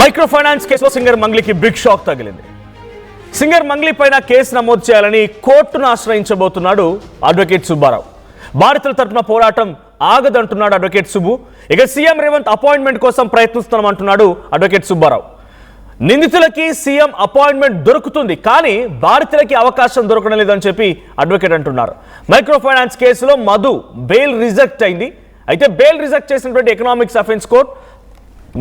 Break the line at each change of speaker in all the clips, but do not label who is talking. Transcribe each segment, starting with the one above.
Micro finance కేసులో singer మంగ్లీకి big shock తగిలింది. Singer Mangli పైన కేసు నమోదు చేయాలని కోర్టును ఆశ్రయించబోతున్నాడు అడ్వకేట్ సుబ్బారావు. బాధితుల తరపున పోరాటం ఆగదంటున్నాడు అడ్వకేట్ సుబ్బు. ఇక సీఎం రేవంత్ అపాయింట్మెంట్ కోసం ప్రయత్నిస్తున్నామంటున్నాడు అడ్వకేట్ సుబ్బారావు. నిందితులకి సీఎం అపాయింట్మెంట్ దొరుకుతుంది, కానీ బాధితులకి అవకాశం దొరకడం లేదని చెప్పి అడ్వకేట్ అంటున్నారు. మైక్రో ఫైనాన్స్ కేసులో మధు బెయిల్ రిజెక్ట్ అయింది. అయితే బెయిల్ రిజెక్ట్ చేసినటువంటి ఎకనామిక్స్ అఫెన్స్ కోర్టు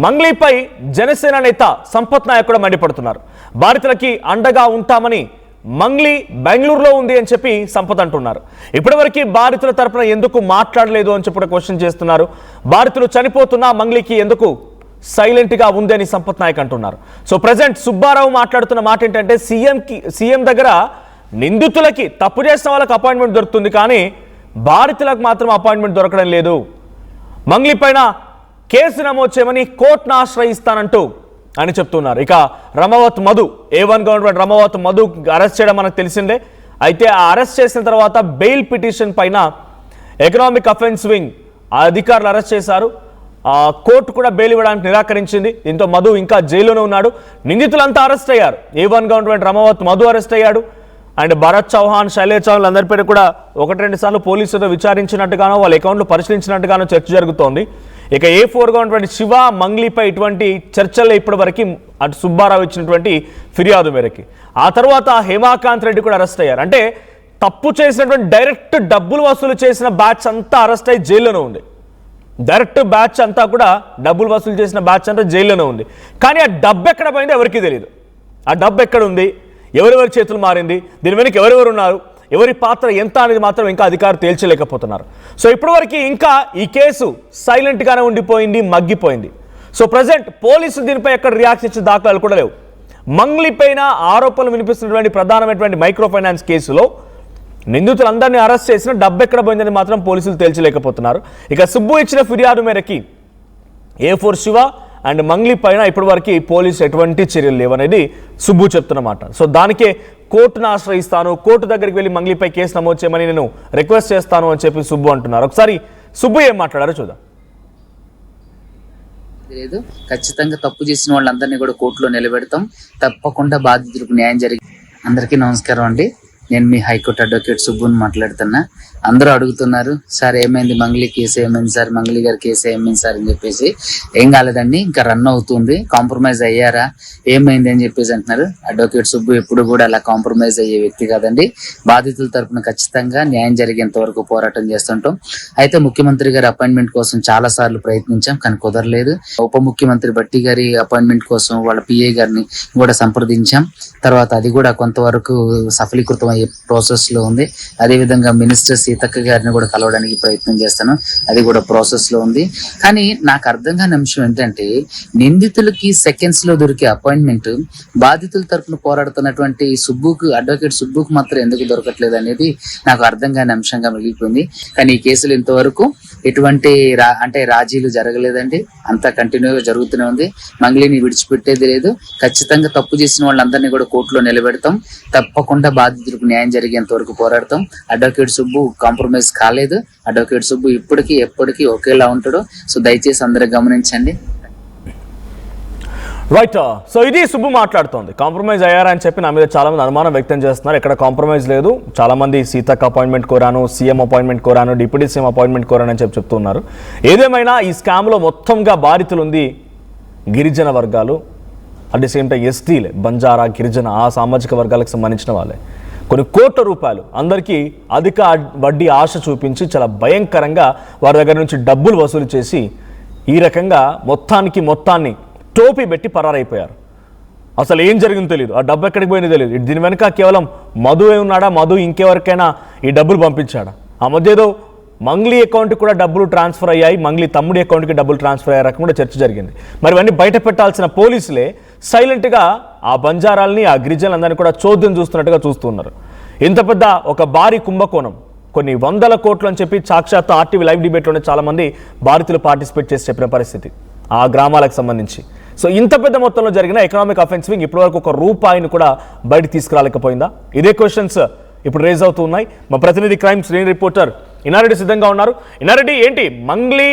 మంగ్లీపై జనసేన నేత సంపత్ నాయక్ కూడా మండిపడుతున్నారు. బాధితులకి అండగా ఉంటామని మంగ్లీ బెంగళూరులో ఉంది అని చెప్పి సంపత్ అంటున్నారు. ఇప్పటివరకు బాధితుల తరపున ఎందుకు మాట్లాడలేదు అని చెప్పి క్వశ్చన్ చేస్తున్నారు. బాధితులు చనిపోతున్నా మంగ్లీకి ఎందుకు సైలెంట్ గా ఉంది అని సంపత్ నాయక్ అంటున్నారు. సో ప్రజెంట్ సుబ్బారావు మాట్లాడుతున్న మాట ఏంటంటే సీఎం దగ్గర నిందితులకి తప్పు చేసిన వాళ్ళకి అపాయింట్మెంట్ దొరుకుతుంది, కానీ బాధితులకు మాత్రం అపాయింట్మెంట్ దొరకడం లేదు. మంగ్లీ పైన కేసు నమోదు చేయమని కోర్టును ఆశ్రయిస్తానంటూ అని చెప్తున్నారు. ఇక Ramavath Madhu A1 government Ramavath Madhu arrest చేయడం మనకు తెలిసిందే. అయితే ఆ అరెస్ట్ చేసిన తర్వాత బెయిల్ పిటిషన్ పైన ఎకనామిక్ అఫెన్స్ వింగ్ అధికారులు అరెస్ట్ చేశారు. కోర్టు కూడా బెయిల్ ఇవ్వడానికి నిరాకరించింది. దీంతో మధు ఇంకా జైల్లోనే ఉన్నాడు. నిందితులంతా అరెస్ట్ అయ్యారు. A1 government Ramavath Madhu arrest అయ్యాడు. అండ్ భరత్ చౌహాన్, శైలేష్ చౌహాన్ అందరిపైన కూడా 1-2 సార్లు పోలీసులు విచారించినట్టుగానో వాళ్ళ అకౌంట్లు పరిశీలించినట్టుగానో చర్చ జరుగుతోంది. ఇక A4 గవర్నమెంట్ శివ మంగ్లీపై ఇటువంటి చర్చల్లో ఇప్పటివరకు అటు సుబ్బారావు ఇచ్చినటువంటి ఫిర్యాదు మేరకి ఆ తర్వాత హేమాకాంత్ రెడ్డి కూడా అరెస్ట్ అయ్యారు. అంటే తప్పు చేసినటువంటి డైరెక్ట్ డబ్బులు వసూలు చేసిన బ్యాచ్ అంతా అరెస్ట్ అయ్యి జైల్లోనే ఉంది. డైరెక్ట్ బ్యాచ్ అంతా కూడా డబ్బులు వసూలు చేసిన బ్యాచ్ అంతా జైల్లోనే ఉంది. కానీ ఆ డబ్బు ఎక్కడ పోయిందో ఎవరికి తెలియదు. ఆ డబ్బు ఎక్కడ ఉంది, ఎవరెవరి చేతులు మారింది, దీని వెనక ఎవరెవరు ఉన్నారు, ఎవరి పాత్ర ఎంత అనేది మాత్రం ఇంకా అధికారులు తేల్చలేకపోతున్నారు. సో ఇప్పటివరకు ఇంకా ఈ కేసు సైలెంట్గానే ఉండిపోయింది, మగ్గిపోయింది. సో ప్రజెంట్ పోలీసులు దీనిపై ఎక్కడ రియాక్షన్ ఇచ్చే దాఖలాలు కూడా లేవు. మంగ్లీ పైన ఆరోపణలు వినిపిస్తున్నటువంటి ప్రధానమైనటువంటి మైక్రో ఫైనాన్స్ కేసులో నిందితులందరినీ అరెస్ట్ చేసిన డబ్బు ఎక్కడ పోయిందని మాత్రం పోలీసులు తేల్చలేకపోతున్నారు. ఇక సుబ్బు ఇచ్చిన ఫిర్యాదు మేరకి A4 శివ అండ్ మంగ్లీ పైన ఇప్పటివరకు పోలీసు ఎటువంటి చర్యలు లేవనేది సుబ్బు చెప్తున్నమాట. సో దానికే కోర్టును ఆశ్రయిస్తాను, కోర్టు దగ్గరికి వెళ్ళి మంగ్లీపై కేసు నమోదు చేయమని నేను రిక్వెస్ట్ చేస్తాను అని చెప్పి సుబ్బు అంటున్నారు. ఒకసారి సుబ్బు ఏం మాట్లాడారో చూద్దాం.
లేదు, ఖచ్చితంగా తప్పు చేసిన వాళ్ళందరినీ కూడా కోర్టులో నిలబెడతాం. తప్పకుండా బాధితులకు న్యాయం జరిగి. అందరికీ నమస్కారం అండి. నేను మీ హైకోర్టు అడ్వకేట్ సుబ్బుని మాట్లాడుతున్నా. అందరూ అడుగుతున్నారు, సార్ ఏమైంది, మంగ్లీ కేసు ఏమైంది సార్, మంగ్లీ గారి కేసు ఏమైంది సార్ అని చెప్పేసి. ఏం కాలేదండి, ఇంకా రన్ అవుతుంది. కాంప్రమైజ్ అయ్యారా, ఏమైంది అని చెప్పేసి అంటున్నారు. అడ్వకేట్ సుబ్బు ఎప్పుడు కూడా అలా కాంప్రమైజ్ అయ్యే వ్యక్తి కాదండి. బాధితుల తరపున ఖచ్చితంగా న్యాయం జరిగేంత వరకు పోరాటం చేస్తుంటాం. అయితే ముఖ్యమంత్రి గారి అపాయింట్మెంట్ కోసం చాలా సార్లు ప్రయత్నించాం, కానీ కుదరలేదు. ఉప ముఖ్యమంత్రి బట్టి గారి అపాయింట్మెంట్ కోసం వాళ్ళ PA గారిని కూడా సంప్రదించాం. తర్వాత అది కూడా కొంతవరకు సఫలీకృతం అయ్యే ప్రాసెస్ లో ఉంది. అదేవిధంగా మినిస్టర్ సీతక్క గారిని కూడా కలవడానికి ప్రయత్నం చేస్తాను, అది కూడా ప్రాసెస్ లో ఉంది. కానీ నాకు అర్థం కాని అంశం ఏంటంటే, నిందితులకి సెకండ్స్ లో దొరికే అపాయింట్మెంట్ బాధితుల తరఫున పోరాడుతున్నటువంటి సుబ్బుకు, అడ్వకేట్ సుబ్బుకు మాత్రం ఎందుకు దొరకట్లేదు అనేది నాకు అర్థం కాని అంశంగా మిగిలిపోయింది. కానీ ఈ కేసులు ఇంతవరకు ఎటువంటి రాజీలు జరగలేదండి. అంతా కంటిన్యూగా జరుగుతూనే ఉంది. మంగ్లీని విడిచిపెట్టేది లేదు. ఖచ్చితంగా తప్పు చేసిన వాళ్ళందరినీ కూడా కోర్టులో నిలబెడతాం. తప్పకుండా బాధితులకు న్యాయం జరిగేంత వరకు పోరాడతాం. అడ్వకేట్ సుబ్బు కాంప్రమైజ్ కాలేదు. అడ్వకేట్ సుబ్బు ఇప్పటికీ ఎప్పటికీ ఒకేలా ఉంటాడు. సో దయచేసి అందరూ గమనించండి.
రైట్. సో ఇది సుబ్బు మాట్లాడుతోంది. కాంప్రమైజ్ అయ్యారా అని చెప్పి నా మీద చాలా మంది అనుమానం వ్యక్తం చేస్తున్నారు. ఎక్కడ కాంప్రమైజ్ లేదు. చాలా మంది సీతక్క అపాయింట్మెంట్ కోరాను, సీఎం అపాయింట్మెంట్ కోరాను, డిప్యూటీ సీఎం అపాయింట్మెంట్ కోరాను అని చెప్తున్నారు. ఏదేమైనా ఈ స్కామ్లో మొత్తంగా బాధితులు ఉంది గిరిజన వర్గాలు, అట్ ది సేమ్ టైం ఎస్టీలే, బంజారా, గిరిజన ఆ సామాజిక వర్గాలకు సంబంధించిన వాళ్ళే. కొన్ని కోట్ల రూపాయలు అందరికీ అధిక వడ్డీ ఆశ చూపించి చాలా భయంకరంగా వారి దగ్గర నుంచి డబ్బులు వసూలు చేసి ఈ రకంగా మొత్తాన్ని టోపీ పెట్టి పరారైపోయారు. అసలు ఏం జరిగిందో తెలియదు, ఆ డబ్బు ఎక్కడికి పోయిందో తెలియదు. దీని వెనుక కేవలం మధు ఉన్నాడా, మధు ఇంకెవరికైనా ఈ డబ్బులు పంపించాడా? ఆ మధ్య ఏదో మంగ్లీ అకౌంట్కి కూడా డబ్బులు ట్రాన్స్ఫర్ అయ్యాయి, మంగ్లీ తమ్ముడి అకౌంట్కి డబ్బులు ట్రాన్స్ఫర్ అయ్యే రకం కూడా చర్చ జరిగింది. మరి ఇవన్నీ బయట పెట్టాల్సిన పోలీసులే సైలెంట్గా ఆ బంజారాల్ని, ఆ గిరిజనులందరినీ కూడా చోద్యం చూస్తున్నట్టుగా చూస్తున్నారు. ఇంత పెద్ద ఒక భారీ కుంభకోణం, కొన్ని వందల కోట్లు అని చెప్పి సాక్షాత్ RTV లైవ్ డిబేట్లోనే చాలామంది బాధితులు పార్టిసిపేట్ చేసి చెప్పిన పరిస్థితి ఆ గ్రామాలకు సంబంధించి. సో ఇంత పెద్ద మొత్తంలో జరిగిన ఎకనామిక్ అఫెన్స్ వింగ్ ఇప్పటివరకు ₹1 కూడా బయట తీసుకురాలేకపోయిందా? ఇదే క్వశ్చన్స్ ఇప్పుడు రేజ్ అవుతూ ఉన్నాయి. మా ప్రతినిధి క్రైమ్ శ్రేణి రిపోర్టర్ ఇనారెడ్డి సిద్ధంగా ఉన్నారు. ఇనారెడ్డి, ఏంటి మంగ్లీ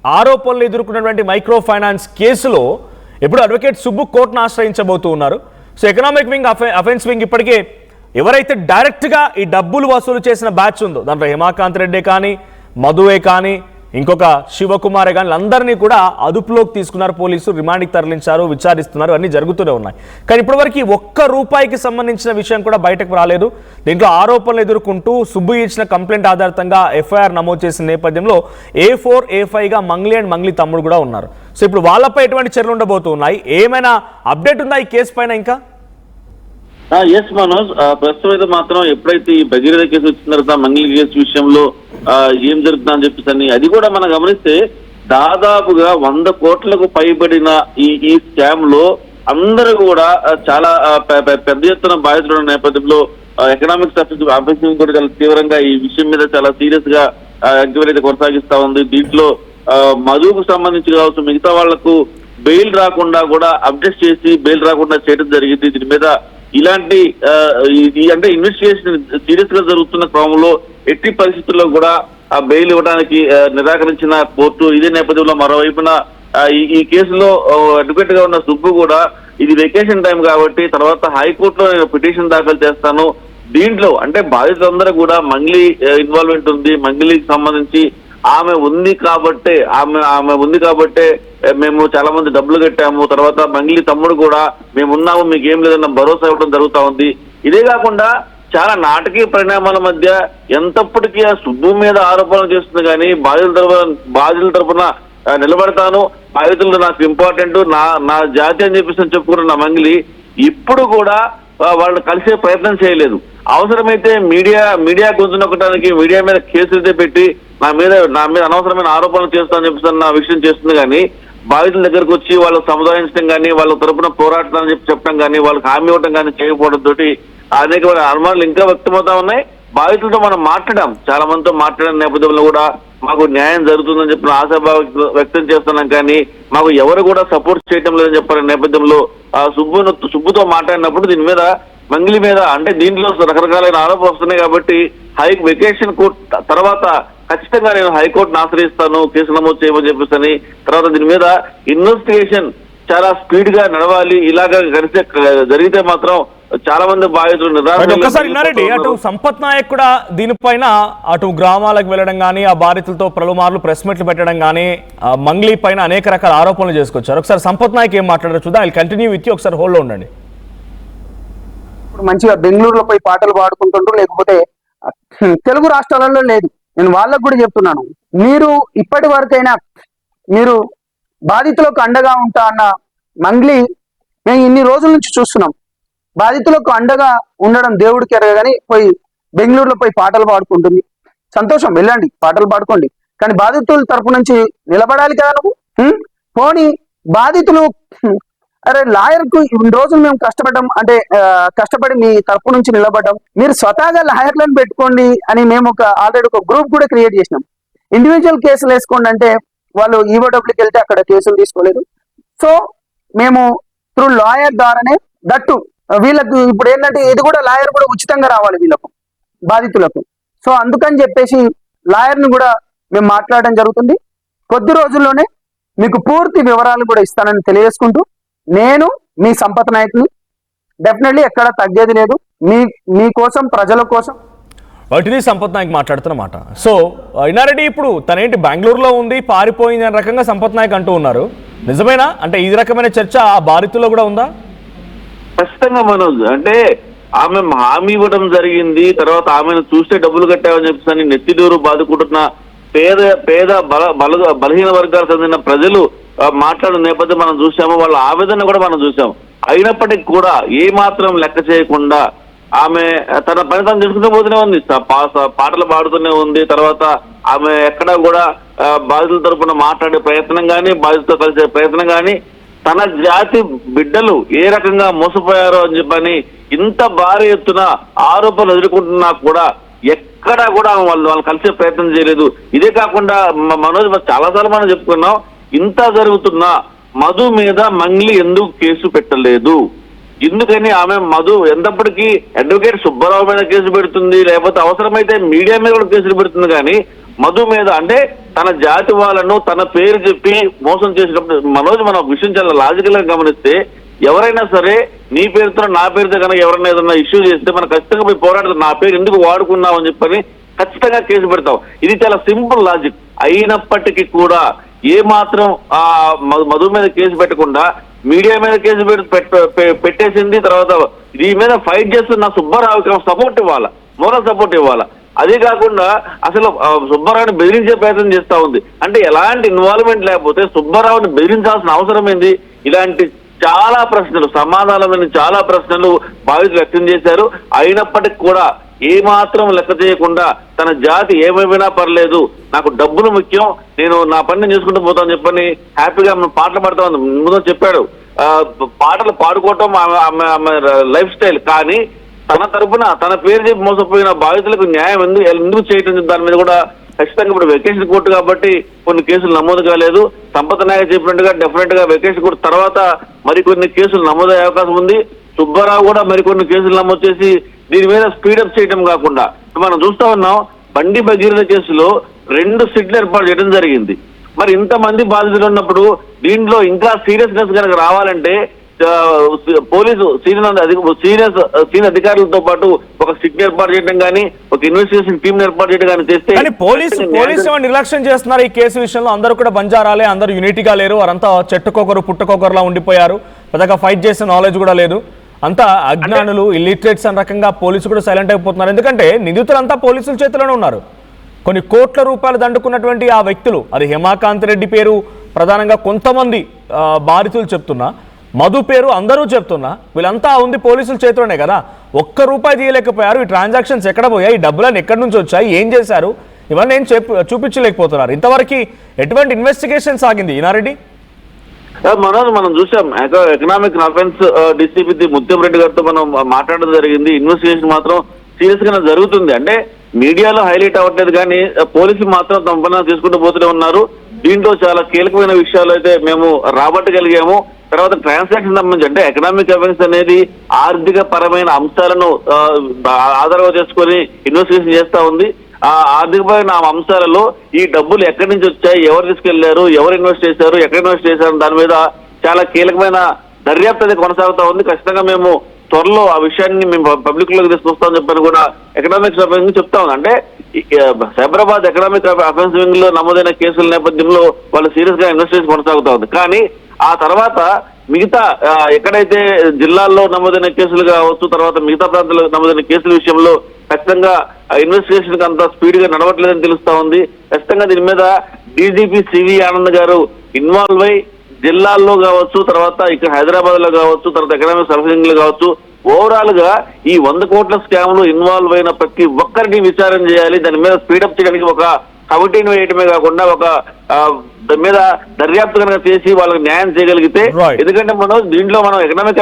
ఆరోపణలు ఎదుర్కొన్నటువంటి మైక్రో ఫైనాన్స్ కేసులో ఇప్పుడు అడ్వకేట్ సుబ్బు కోర్టును ఆశ్రయించబోతూ ఉన్నారు. So economic wing offence wing ఇప్పటికే ఎవరైతే డైరెక్ట్గా ఈ డబ్బులు వసూలు చేసిన బ్యాచ్ ఉందో దాంట్లో హిమాకాంత్ రెడ్డి కానీ, మధువే కానీ, ఇంకొక శివకుమారే కానీ అందరినీ కూడా అదుపులోకి తీసుకున్నారు పోలీసులు, రిమాండ్కి తరలించారు, విచారిస్తున్నారు, అన్నీ జరుగుతూనే ఉన్నాయి. కానీ ఇప్పటివరకు ఒక్క రూపాయికి సంబంధించిన విషయం కూడా బయటకు రాలేదు. దీంట్లో ఆరోపణలు ఎదుర్కొంటూ సుబ్బు ఇచ్చిన కంప్లైంట్ ఆధారితంగా ఎఫ్ఐఆర్ నమోదు చేసిన నేపథ్యంలో A4, A5గా మంగ్లీ అండ్ మంగ్లీ తమ్ముడు కూడా ఉన్నారు. సో ఇప్పుడు వాళ్ళపై ఎటువంటి చర్యలు ఉండబోతున్నాయి, ఏమైనా అప్డేట్ ఉందా ఈ కేసు పైన ఇంకా?
ఎస్ మనోజ్, ప్రస్తుతం అయితే మాత్రం ఎప్పుడైతే ఈ భగీరథ కేసు వచ్చిన తర్వాత మంగళ కేసు విషయంలో ఏం జరుగుతుందని చెప్పేసి అది కూడా మనం గమనిస్తే దాదాపుగా 100 కోట్లకు పైబడిన ఈ స్కామ్ లో అందరూ కూడా చాలా పెద్ద ఎత్తున బాధితులు ఉన్న నేపథ్యంలో ఎకనామిక్స్ ఆఫీసింగ్ కూడా చాలా తీవ్రంగా ఈ విషయం మీద చాలా సీరియస్ గా ఎంక్వైరీ అయితే కొనసాగిస్తా ఉంది. దీంట్లో మధుకు సంబంధించి కావచ్చు, మిగతా వాళ్లకు బెయిల్ రాకుండా కూడా అప్డేట్ చేసి బెయిల్ రాకుండా చేయడం జరిగింది. దీని మీద ఇలాంటి అంటే ఇన్వెస్టిగేషన్ సీరియస్ గా జరుగుతున్న క్రమంలో ఎట్టి పరిస్థితుల్లో కూడా ఆ బెయిల్ ఇవ్వడానికి నిరాకరించిన కోర్టు. ఇదే నేపథ్యంలో మరోవైపున ఈ కేసులో అడ్వకేట్ గా ఉన్న సుబ్బు కూడా ఇది వెకేషన్ టైం కాబట్టి తర్వాత హైకోర్టులో నేను పిటిషన్ దాఖలు చేస్తాను, దీంట్లో అంటే బాధితులందరూ కూడా మంగ్లీ ఇన్వాల్వ్మెంట్ ఉంది, మంగ్లీకి సంబంధించి ఆమె ఉంది కాబట్టే మేము చాలా మంది డబ్బులు కట్టాము, తర్వాత మంగ్లీ తమ్ముడు కూడా మేము ఉన్నాము మీకు ఏం లేదన్న భరోసా ఇవ్వడం జరుగుతా ఉంది. ఇదే కాకుండా చాలా నాటకీయ పరిణామాల మధ్య ఎంతప్పటికీ ఆ సుబ్బు మీద ఆరోపణలు చేస్తుంది కానీ బాధితుల తరఫున నిలబడతాను, బాధితులు నాకు ఇంపార్టెంట్, నా జాతి అని చెప్పేసి చెప్పుకున్న మంగ్లీ ఇప్పుడు కూడా వాళ్ళు కలిసే ప్రయత్నం చేయలేదు. అవసరమైతే మీడియా గొంతు నొక్కడానికి మీడియా మీద కేసులు పెట్టి నా మీద అనవసరమైన ఆరోపణలు చేస్తానని చెప్పేసి నా విషయం చేస్తుంది కానీ బాధితుల దగ్గరకు వచ్చి వాళ్ళకు సముదాయించడం కానీ వాళ్ళ తరపున పోరాటం చెప్పడం కానీ వాళ్ళకి హామీ ఇవ్వడం కానీ చేయకపోవడం తోటి అనేక అనుమానాలు ఇంకా వ్యక్తమవుతా ఉన్నాయి. బాధితులతో మనం మాట్లాడాం, చాలా మందితో మాట్లాడిన నేపథ్యంలో కూడా మాకు న్యాయం జరుగుతుందని చెప్పిన ఆశాభావం వ్యక్తం చేస్తున్నాం కానీ మాకు ఎవరు కూడా సపోర్ట్ చేయడం లేదని చెప్పిన నేపథ్యంలో సుబ్బుతో మాట్లాడినప్పుడు దీని మీద మంగ్లీ మీద అంటే దీంట్లో రకరకాలైన ఆరోపణలు వస్తున్నాయి కాబట్టి వెకేషన్ కోర్ట్ తర్వాత ఖచ్చితంగా నేను హైకోర్టును ఆశ్రయిస్తాను, కేసు నమోదు చేయమని చెప్పేసి తర్వాత దీని మీద ఇన్వెస్టిగేషన్ చాలా స్పీడ్ గా నడవాలి. ఇలాగా జరిగితే మాత్రం చాలా మంది బాధితులు
ఒక్కసారి అటు సంపత్ నాయక్ కూడా దీనిపైన అటు గ్రామాలకు వెళ్ళడం కానీ ఆ బాధితులతో పలుమార్లు ప్రెస్ మీట్లు పెట్టడం కానీ మంగ్లీ పైన అనేక రకాల ఆరోపణలు చేసుకొచ్చారు. ఒకసారి సంపత్ నాయక్ ఏం మాట్లాడారు చూద్దాం. ఐ కంటిన్యూ విత్ యూ, ఒకసారి హోల్డ్ లో ఉండండి.
మంచిగా బెంగళూరులో పోయి పాటలు పాడుకుంటుండ్రు, లేకపోతే తెలుగు రాష్ట్రాలలో లేదు. నేను వాళ్ళకు కూడా చెప్తున్నాను, మీరు ఇప్పటి వరకైనా మీరు బాధితులకు అండగా ఉంటా అన్న మంగ్లీ మేము ఇన్ని రోజుల నుంచి చూస్తున్నాం. బాధితులకు అండగా ఉండడం దేవుడికి ఎరగని పోయి బెంగళూరులో పోయి పాటలు పాడుకుంటుంది. సంతోషం, వెళ్ళండి పాటలు పాడుకోండి, కానీ బాధితుల తరపు నుంచి నిలబడాలి కదా నువ్వు. పోనీ బాధితులు అరే లాయర్కు ఇన్ని రోజులు మేము కష్టపడి మీ తరపు నుంచి నిలబడ్డాం, మీరు స్వతహాగా లాయర్లను పెట్టుకోండి అని మేము ఆల్రెడీ ఒక గ్రూప్ కూడా క్రియేట్ చేసినాం. ఇండివిజువల్ కేసులు వేసుకోండి అంటే వాళ్ళు ఈవోడబ్ల్యూకి వెళ్తే అక్కడ కేసులు తీసుకోలేదు. సో మేము త్రూ లాయర్ ద్వారానే దట్టు వీళ్ళకు ఇప్పుడు ఏంటంటే ఇది కూడా లాయర్ కూడా ఉచితంగా రావాలి వీళ్ళకు బాధితులకు. సో అందుకని చెప్పేసి లాయర్ని కూడా మేము మాట్లాడడం జరుగుతుంది. కొద్ది రోజుల్లోనే మీకు పూర్తి వివరాలు కూడా ఇస్తానని తెలియజేసుకుంటూ నేను మీ సంపత్ నాయక్ని డెఫినెట్లీ ఎక్కడ తగ్గేది లేదు. మీకోసం ప్రజల కోసం
వాటిని సంపత్ నాయక్ మాట్లాడుతున్నమాట. సో ఇన్నారెడ్డి ఇప్పుడు తనేంటి బెంగళూరులో ఉంది, పారిపోయింది అనే రకంగా సంపత్ నాయక్ అంటూ ఉన్నారు. నిజమేనా? అంటే ఈ రకమైన చర్చ ఆ బాధితుల్లో కూడా ఉందా?
ఖచ్చితంగా మనోజ్, అంటే ఆమె హామీ ఇవ్వడం జరిగింది, తర్వాత ఆమెను చూస్తే డబ్బులు కట్టామని చెప్పేసి నెత్తిడూరు బాదుకుంటున్న పేద బలహీన వర్గాలకు చెందిన ప్రజలు మాట్లాడిన నేపథ్యం మనం చూసాము, వాళ్ళ ఆవేదన కూడా మనం చూసాము. అయినప్పటికీ కూడా ఏ మాత్రం లెక్క చేయకుండా ఆమె తన పని తను తెలుసుకునే పోతూనే ఉంది, పాటలు పాడుతూనే ఉంది. తర్వాత ఆమె ఎక్కడా కూడా బాధితుల తరపున మాట్లాడే ప్రయత్నం కానీ బాధితులతో కలిసే ప్రయత్నం కానీ తన జాతి బిడ్డలు ఏ రకంగా మోసపోయారో అని చెప్పని ఇంత భారీ ఎత్తున ఆరోపణలు ఎదుర్కొంటున్నా కూడా ఎక్కడా కూడా వాళ్ళు కలిసే ప్రయత్నం చేయలేదు. ఇదే కాకుండా మనోజ్ చాలాసార్లు మనం చెప్పుకున్నాం, ఇంత జరుగుతున్నా మధు మీద మంగ్లీ ఎందుకు కేసు పెట్టలేదు, ఎందుకని ఆమె మధు ఎంతప్పటికీ అడ్వకేట్ సుబ్బారావు మీద కేసు పెడుతుంది, లేకపోతే అవసరమైతే మీడియా మీద కూడా కేసులు పెడుతుంది, కానీ మధు మీద అంటే తన జాతి వాళ్ళను తన పేరు చెప్పి మోసం చేసినప్పుడు మనోజ్ మనం ఒక విషయం చాలా లాజికల్ గా గమనిస్తే ఎవరైనా సరే నీ పేరుతో నా పేరుతో కనుక ఎవరైనా ఏదైనా ఇష్యూ చేస్తే మనం ఖచ్చితంగా పోయి పోరాడతాం, నా పేరు ఎందుకు వాడుకున్నావు అని చెప్పని ఖచ్చితంగా కేసు పెడతాం. ఇది చాలా సింపుల్ లాజిక్. అయినప్పటికీ కూడా ఏ మాత్రం ఆ మధు మీద కేసు పెట్టకుండా మీడియా మీద కేసు పెట్టేసింది. తర్వాత దీని మీద ఫైట్ చేస్తున్న సుబ్బారావుకి సపోర్ట్ ఇవ్వాలా, మోరల్ సపోర్ట్ ఇవ్వాలా. అదే కాకుండా అసలు సుబ్బారావుని బెదిరించే ప్రయత్నం చేస్తా ఉంది. అంటే ఎలాంటి ఇన్వాల్వ్మెంట్ లేకపోతే సుబ్బారావుని బెదిరించాల్సిన అవసరం ఏంది? ఇలాంటి చాలా ప్రశ్నలు, సమాధానమైన చాలా ప్రశ్నలు బాధితులు వ్యక్తం చేశారు. అయినప్పటికీ కూడా ఏ మాత్రం లెక్క చేయకుండా తన జాతి ఏమైనా పర్లేదు, నాకు డబ్బులు ముఖ్యం, నేను నా పని చేసుకుంటూ పోతాను చెప్పని హ్యాపీగా పాటలు పాడతామని ముందు చెప్పాడు. పాటలు పాడుకోవటం ఆమె లైఫ్ స్టైల్. కానీ తన తరపున తన పేరు చెప్పి మోసపోయిన బాధితులకు న్యాయం ఎందుకు చేయటం, దాని మీద కూడా ఖచ్చితంగా ఇప్పుడు వెకేషన్ కోర్టు కాబట్టి కొన్ని కేసులు నమోదు కాలేదు. సంపద నాయక్ చెప్పినట్టుగా డెఫినెట్ గా వెకేషన్ కోర్టు తర్వాత మరికొన్ని కేసులు నమోదయ్యే అవకాశం ఉంది. సుబ్బారావు కూడా మరికొన్ని కేసులు నమోదు చేసి దీని మీద స్పీడప్ చేయడం కాకుండా మనం చూస్తా ఉన్నాం. బండి భగీరథ కేసులో 2 సిట్లు ఏర్పాటు చేయడం జరిగింది. మరి ఇంతమంది బాధితులు ఉన్నప్పుడు దీంట్లో ఇంకా సీరియస్నెస్ కనుక రావాలంటే పోలీసు సీనియర్ అధికారులతో పాటు ఒక సిట్ ఏర్పాటు చేయడం కానీ, ఒక ఇన్వెస్టిగేషన్ టీం ఏర్పాటు చేయడం కానీ చేస్తే.
కానీ పోలీసు నిర్లక్ష్యం చేస్తున్నారు ఈ కేసు విషయంలో. అందరూ కూడా బంజారాలే, అందరూ యూనిటీగా లేరు, వారంతా చెట్టుకొకరు పుట్టకొకరులా ఉండిపోయారు, పెద్దగా ఫైట్ చేసే నాలెడ్జ్ కూడా లేదు, అంతా అజ్ఞానులు, ఇల్లిటరేట్స్ అనే రకంగా పోలీసు కూడా సైలెంట్ అయిపోతున్నారు. ఎందుకంటే నిందితులంతా పోలీసుల చేతిలోనే ఉన్నారు. కొన్ని కోట్ల రూపాయలు దండుకున్నటువంటి ఆ వ్యక్తులు, అది హేమాకాంత్ రెడ్డి పేరు ప్రధానంగా కొంతమంది బాధితులు చెప్తున్నా, మధు పేరు అందరూ చెప్తున్నా, వీళ్ళంతా ఉంది పోలీసుల చేతిలోనే కదా. ఒక్క రూపాయి తీయలేకపోయారు. ఈ ట్రాన్సాక్షన్స్ ఎక్కడ పోయాయి, ఈ డబ్బులను ఎక్కడి నుంచి వచ్చాయి, ఏం చేశారు, ఇవన్నీ ఏం చూపించలేకపోతున్నారు. ఇంతవరకు ఎటువంటి ఇన్వెస్టిగేషన్ సాగింది ఈనారెడ్డి?
మనం చూసాం ఎకనామిక్ అఫెన్స్ డీసీపీ ముత్యం రెడ్డి గారితో మనం మాట్లాడడం జరిగింది. ఇన్వెస్టిగేషన్ మాత్రం సీరియస్ గా జరుగుతుంది. అంటే మీడియాలో హైలైట్ అవ్వట్లేదు కానీ పోలీసులు మాత్రం తమ పని తీసుకుంటూ పోతూనే ఉన్నారు. దీంట్లో చాలా కీలకమైన విషయాలు అయితే మేము రాబట్టగలిగాము. తర్వాత ట్రాన్సాక్షన్ సంబంధించి అంటే ఎకనామిక్ అఫెన్స్ అనేది ఆర్థిక పరమైన అంశాలను ఆధారంగా చేసుకొని ఇన్వెస్టిగేషన్ చేస్తా ఉంది. ఆ ఆర్థికపరమైన అంశాలలో ఈ డబ్బులు ఎక్కడి నుంచి వచ్చాయి, ఎవరు తీసుకెళ్లారు, ఎవరు ఇన్వెస్ట్ చేశారు, ఎక్కడ ఇన్వెస్ట్ చేశారు, దాని మీద చాలా కీలకమైన దర్యాప్తు అనేది కొనసాగుతా ఉంది. ఖచ్చితంగా మేము త్వరలో ఆ విషయాన్ని మేము పబ్లిక్ లోకి తీసుకొస్తామని చెప్పని కూడా ఎకనామిక్స్ అఫెన్స్ చెప్తా ఉంది. అంటే సైబరాబాద్ ఎకనామిక్ అఫెన్స్ వింగ్ లో నమోదైన కేసుల నేపథ్యంలో వాళ్ళు సీరియస్ గా ఇన్వెస్టిగేషన్ కొనసాగుతా ఉంది. కానీ ఆ తర్వాత మిగతా ఎక్కడైతే జిల్లాల్లో నమోదైన కేసులు కావచ్చు, తర్వాత మిగతా ప్రాంతాల్లో నమోదైన కేసుల విషయంలో ఖచ్చితంగా ఇన్వెస్టిగేషన్ అంత స్పీడ్ గా నడవట్లేదని తెలుస్తా ఉంది. ఖచ్చితంగా దీని మీద డీజీపీ సివి ఆనంద్ గారు ఇన్వాల్వ్ అయి జిల్లాల్లో కావచ్చు, తర్వాత ఇక్కడ హైదరాబాద్ లో కావచ్చు, తర్వాత ఎకనామిక్ సర్వీసింగ్ లో కావచ్చు, ఓవరాల్ గా ఈ 100 కోట్ల స్కామ్ లో ఇన్వాల్వ్ అయిన ప్రతి ఒక్కరిని విచారణ చేయాలి. దాని మీద స్పీడప్ చేయడానికి ఒక కమిటీని వేయటమే కాకుండా ఒక దాని మీద దర్యాప్తు కనుక చేసి వాళ్ళకి న్యాయం చేయగలిగితే, ఎందుకంటే దీంట్లో మనం ఎకనామిక్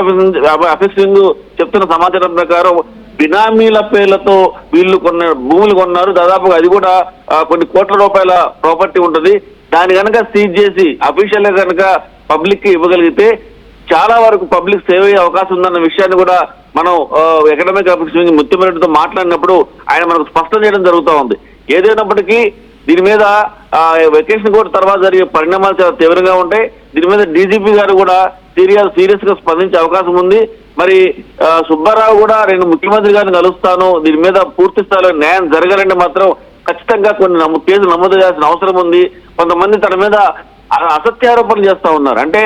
అఫెక్సింగ్ చెప్తున్న సమాచారం ప్రకారం బినామీల పేర్లతో వీళ్ళు భూములు కొన్నారు. దాదాపుగా అది కూడా కొన్ని కోట్ల రూపాయల ప్రాపర్టీ ఉంటుంది. దాన్ని కనుక సీజ్ చేసి అఫీషియల్ గా కనుక పబ్లిక్ కి ఇవ్వగలిగితే చాలా వరకు పబ్లిక్ సేవ్ అయ్యే అవకాశం ఉందన్న విషయాన్ని కూడా మనం ఎకనామిక్ అఫెక్సింగ్ ముత్యం రెడ్డితో మాట్లాడినప్పుడు ఆయన మనకు స్పష్టం చేయడం జరుగుతూ ఉంది. ఏదైనప్పటికీ దీని మీద వెకేషన్ కోర్టు తర్వాత జరిగే పరిణామాలు చాలా తీవ్రంగా ఉంటాయి. దీని మీద డీజీపీ గారు కూడా సీరియస్ గా స్పందించే అవకాశం ఉంది. మరి సుబ్బారావు కూడా నేను ముఖ్యమంత్రి గారిని కలుస్తాను, దీని మీద పూర్తి స్థాయిలో న్యాయం జరగాలంటే మాత్రం ఖచ్చితంగా కొన్ని కేసులు నమోదు చేయాల్సిన అవసరం ఉంది. కొంతమంది తన మీద అసత్యారోపణలు చేస్తా ఉన్నారు. అంటే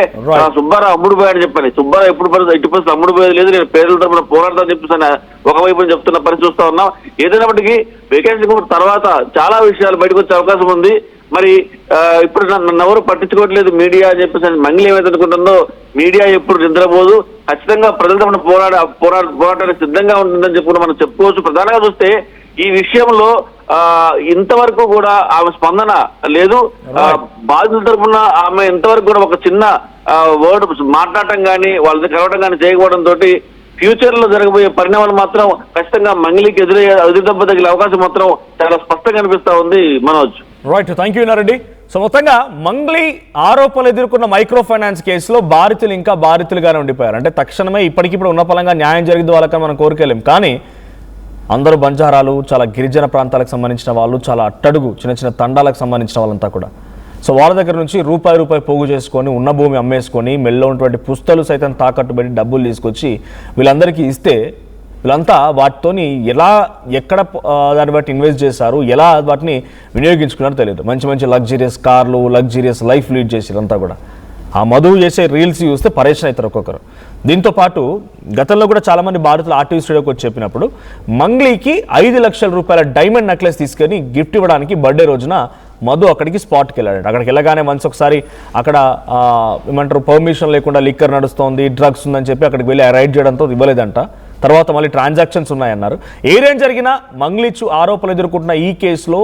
సుబ్బారావు అమ్ముడు పోయాడని చెప్పని, సుబ్బారావు ఎట్టి పరిస్థితి అమ్ముడు పోయేది లేదు, నేను పేదల తరపున పోరాడతానని చెప్పేసి ఒకవైపు చెప్తున్న పరిస్థితి చూస్తా ఉన్నాం. ఏదైనప్పటికీ వెకేషన్ తర్వాత చాలా విషయాలు బయటకు వచ్చే అవకాశం ఉంది. మరి ఇప్పుడు నన్ను ఎవరు పట్టించుకోవట్లేదు మీడియా అని చెప్పేసి మంగళి ఏమైతే అనుకుంటుందో, మీడియా ఎప్పుడు నిద్రపోదు, ఖచ్చితంగా ప్రజల తరపున పోరాటానికి సిద్ధంగా ఉంటుందని చెప్పి మనం చెప్పుకోవచ్చు. ప్రధానంగా చూస్తే ఈ విషయంలో ఇంతవరకు కూడా ఆమె స్పందన లేదు. బాధితుల తరఫున ఆమె ఇంతవరకు కూడా ఒక చిన్న వర్డ్ మాట్లాడటం కానీ వాళ్ళని కలవడం కానీ చేయకపోవడం తోటి ఫ్యూచర్ లో జరగబోయే పరిణామాలు మాత్రం ఖచ్చితంగా మంగళికి ఎదురుదెబ్బ తగిలే అవకాశం మాత్రం చాలా స్పష్టంగా కనిపిస్తా ఉంది. Manoj,
right, thank you Nareddy. So మొత్తంగా మంగళి ఆరోపణలు ఎదుర్కొన్న మైక్రో ఫైనాన్స్ కేసులో బాధితులు ఇంకా బాధితులుగానే ఉండిపోయారు. అంటే తక్షణమే ఇప్పటికిప్పుడు ఉన్న పలంగా న్యాయం జరిగింది వాళ్ళకని మనం కోరుకోలేం. కానీ అందరూ బంజారాలు, చాలా గిరిజన ప్రాంతాలకు సంబంధించిన వాళ్ళు, చాలా అట్టడుగు చిన్న చిన్న తండాలకు సంబంధించిన వాళ్ళంతా కూడా. సో వాళ్ళ దగ్గర నుంచి రూపాయి పోగు చేసుకొని ఉన్న భూమి అమ్మేసుకొని మెల్లో ఉన్నటువంటి పుస్తలు సైతం తాకట్టు పెట్టి డబ్బులు తీసుకొచ్చి వీళ్ళందరికీ ఇస్తే వీళ్ళంతా వాటితోని ఎలా ఎక్కడ దాన్ని బట్టి ఇన్వెస్ట్ చేశారు, ఎలా వాటిని వినియోగించుకున్నారో తెలియదు. మంచి మంచి లగ్జరియస్ కార్లు, లగ్జరియస్ లైఫ్ లీడ్ చేసారంతా కూడా. ఆ మధు చేసే రీల్స్ చూస్తే పరేషన్ అవుతారు ఒక్కొక్కరు. దీంతో పాటు గతంలో కూడా చాలామంది బాధితులు ఆర్టీవీ స్టూడియోకి వచ్చి చెప్పినప్పుడు మంగ్లీకి 5 లక్షల రూపాయల డైమండ్ నెక్లెస్ తీసుకొని గిఫ్ట్ ఇవ్వడానికి బర్త్డే రోజున మధు అక్కడికి స్పాట్కి వెళ్ళాడు. అక్కడికి వెళ్ళగానే వన్స్ ఒకసారి అక్కడ ఏమంటారు పర్మిషన్ లేకుండా లిక్కర్ నడుస్తోంది, డ్రగ్స్ ఉందని చెప్పి అక్కడికి వెళ్ళి రైడ్ చేయడంతో ఇవ్వలేదంట. తర్వాత మళ్ళీ ట్రాన్సాక్షన్స్ ఉన్నాయన్నారు. ఏదేం జరిగినా మంగ్లీ ఆరోపణలు ఎదుర్కొంటున్న ఈ కేసులో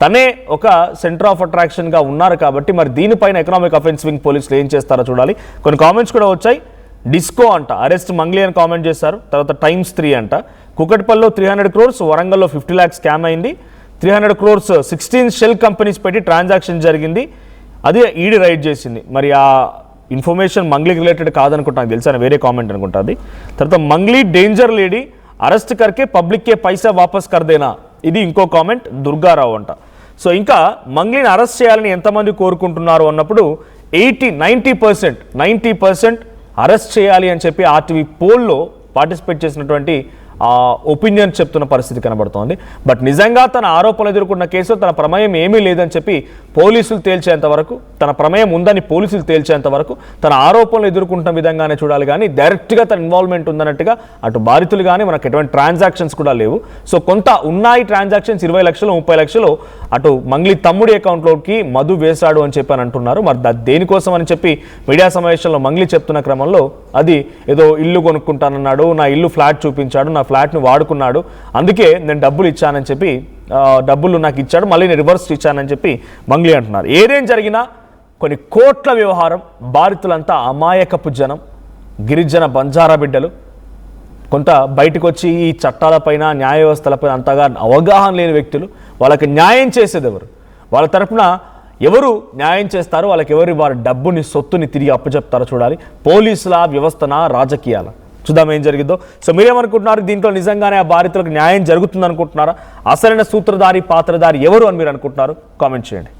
తనే ఒక సెంటర్ ఆఫ్ అట్రాక్షన్గా ఉన్నారు కాబట్టి మరి దీనిపైన ఎకనామిక్ అఫెన్స్ వింగ్ పోలీసులు ఏం చేస్తారో చూడాలి. కొన్ని కామెంట్స్ కూడా వచ్చాయి. డిస్కో అంట, అరెస్ట్ మంగ్లీ అని కామెంట్ చేశారు. తర్వాత ×3 అంట. కుకట్పల్లిలో 300 crores, వరంగల్లో 50 lakhs స్కామ్ అయింది. 300 crores 16 షెల్ కంపెనీస్ పెట్టి ట్రాన్సాక్షన్ జరిగింది. అదే ఈడీ రైడ్ చేసింది. మరి ఆ ఇన్ఫర్మేషన్ మంగ్లీకి రిలేటెడ్ కాదనుకుంటాను, తెలుసా వేరే కామెంట్ అనుకుంటుంది. తర్వాత మంగ్లీ డేంజర్ లేడీ, అరెస్ట్ కర్కే పబ్లిక్కే పైసా వాపస్ కర్దేనా, ఇది ఇంకో కామెంట్ దుర్గారావు అంట. సో ఇంకా మంగ్లీని అరెస్ట్ చేయాలని ఎంతమంది కోరుకుంటున్నారు అన్నప్పుడు 90% అరెస్ట్ చేయాలి అని చెప్పి ఆర్టీవీ పోల్లో పార్టిసిపేట్ చేసినటువంటి ఒపీనియన్ చెప్తున్న పరిస్థితి కనబడుతోంది. బట్ నిజంగా తన ఆరోపణలు ఎదుర్కొన్న కేసులో తన ప్రమేయం ఏమీ లేదని చెప్పి పోలీసులు తేల్చేంత వరకు, తన ప్రమేయం ఉందని పోలీసులు తేల్చేంత వరకు తన ఆరోపణలు ఎదుర్కొంటున్న విధంగానే చూడాలి కానీ డైరెక్ట్గా తన ఇన్వాల్వ్మెంట్ ఉందన్నట్టుగా అటు బాధితులు కానీ మనకు ఎటువంటి ట్రాన్సాక్షన్స్ కూడా లేవు. సో కొంత ఉన్నాయి ట్రాన్సాక్షన్స్, 20 లక్షలు 30 లక్షలు అటు మంగ్లీ తమ్ముడి అకౌంట్లోకి మధు వేశాడు అని చెప్పి అని అంటున్నారు. మరి దేనికోసం అని చెప్పి మీడియా సమావేశంలో మంగ్లీ చెప్తున్న క్రమంలో అది ఏదో ఇల్లు కొనుక్కుంటానన్నాడు, నా ఇల్లు ఫ్లాట్ చూపించాడు, నా ఫ్లాట్ని వాడుకున్నాడు, అందుకే నేను డబ్బులు ఇచ్చానని చెప్పి డబ్బులు నాకు ఇచ్చాడు, మళ్ళీ నేను రివర్స్ ఇచ్చానని చెప్పి మంగ్లీ అంటున్నారు. ఏదేం జరిగినా కొన్ని కోట్ల వ్యవహారం, బాధితులంతా అమాయకపు జనం, గిరిజన బంజారా బిడ్డలు, కొంత బయటకు వచ్చి ఈ చట్టాలపైన న్యాయ వ్యవస్థలపైన అంతగా అవగాహన లేని వ్యక్తులు. వాళ్ళకి న్యాయం చేసేది ఎవరు, వాళ్ళ తరఫున ఎవరు న్యాయం చేస్తారో, వాళ్ళకి ఎవరు వారి డబ్బుని సొత్తుని తిరిగి అప్పచెప్తారో చూడాలి. పోలీసుల వ్యవస్థన, రాజకీయాల చూద్దాం ఏం జరిగిందో. సో మీరేమనుకుంటున్నారు, దీంట్లో నిజంగానే ఆ బాధితులకు న్యాయం జరుగుతుంది అనుకుంటున్నారా? అసలైన సూత్రధారి పాత్రధారి ఎవరు అని మీరు అనుకుంటున్నారు? కామెంట్ చేయండి.